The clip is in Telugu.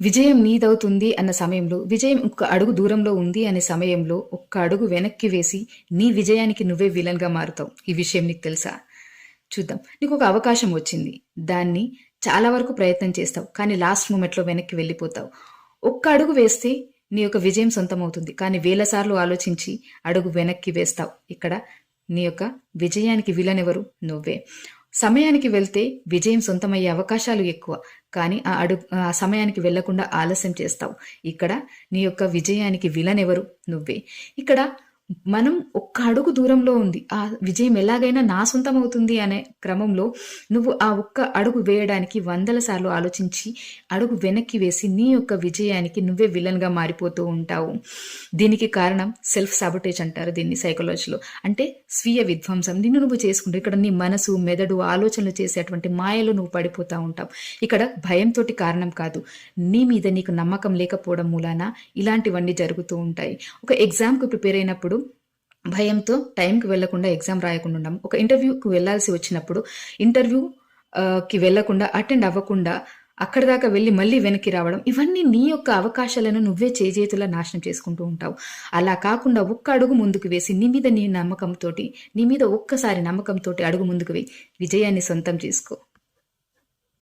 విజయం నీదవుతుంది అన్న సమయంలో, విజయం ఒక్క అడుగు దూరంలో ఉంది అనే సమయంలో, ఒక్క అడుగు వెనక్కి వేసి నీ విజయానికి నువ్వే విలన్‌గా మారుతావు. ఈ విషయం నీకు తెలుసా? చూద్దాం. నీకొక అవకాశం వచ్చింది. దాన్ని చాలా వరకు ప్రయత్నం చేస్తావు. కానీ లాస్ట్ మూమెంట్‌లో వెనక్కి వెళ్ళిపోతావు. ఒక్క అడుగు వేస్తే నీ యొక్క విజయం సొంతమవుతుంది. కానీ వేల సార్లు ఆలోచించి అడుగు వెనక్కి వేస్తావు. ఇక్కడ నీ యొక్క విజయానికి విలన్ ఎవరు? నువ్వే. సమయానికి వెళ్తే విజయం సొంతమయ్యే అవకాశాలు ఎక్కువ. కానీ ఆ సమయానికి వెళ్లకుండా ఆలస్యం చేస్తావు. ఇక్కడ నీ యొక్క విజయానికి విలన్ ఎవరు? నువ్వే. ఇక్కడ మనం ఒక్క అడుగు దూరంలో ఉంది. ఆ విజయం ఎలాగైనా నా సొంతం అవుతుంది అనే క్రమంలో నువ్వు ఆ ఒక్క అడుగు వేయడానికి వందల సార్లు ఆలోచించి అడుగు వెనక్కి వేసి నీ యొక్క విజయానికి నువ్వే విలన్‌గా మారిపోతూ ఉంటావు. దీనికి కారణం సెల్ఫ్ సాబొటేజ్ అంటారు దీన్ని సైకాలజీలో. అంటే స్వీయ విధ్వంసం. నిన్ను నువ్వు చేసుకుంటావు. ఇక్కడ నీ మనసు, మెదడు, ఆలోచనలు చేసేటువంటి మాయలో నువ్వు పడిపోతా ఉంటావు. ఇక్కడ భయంతోటి కారణం కాదు. నీ మీద నీకు నమ్మకం లేకపోవడం మూలాన ఇలాంటివన్నీ జరుగుతూ ఉంటాయి. ఒక ఎగ్జామ్‌కి ప్రిపేర్ అయినప్పుడు భయంతో టైంకి వెళ్లకుండా ఎగ్జామ్ రాయకుండా ఉన్నాం. ఒక ఇంటర్వ్యూకి వెళ్లాల్సి వచ్చినప్పుడు కి వెళ్లకుండా అటెండ్ అవ్వకుండా అక్కడి దాకా వెళ్ళి మళ్ళీ వెనక్కి రావడం, ఇవన్నీ నీ యొక్క అవకాశాలను నువ్వే చేజేతులా నాశనం చేసుకుంటూ ఉంటావు. అలా కాకుండా ఒక్క అడుగు ముందుకు వేసి నీ మీద ఒక్కసారి నమ్మకంతోటి అడుగు ముందుకు వేయి. విజయాన్ని సొంతం చేసుకో.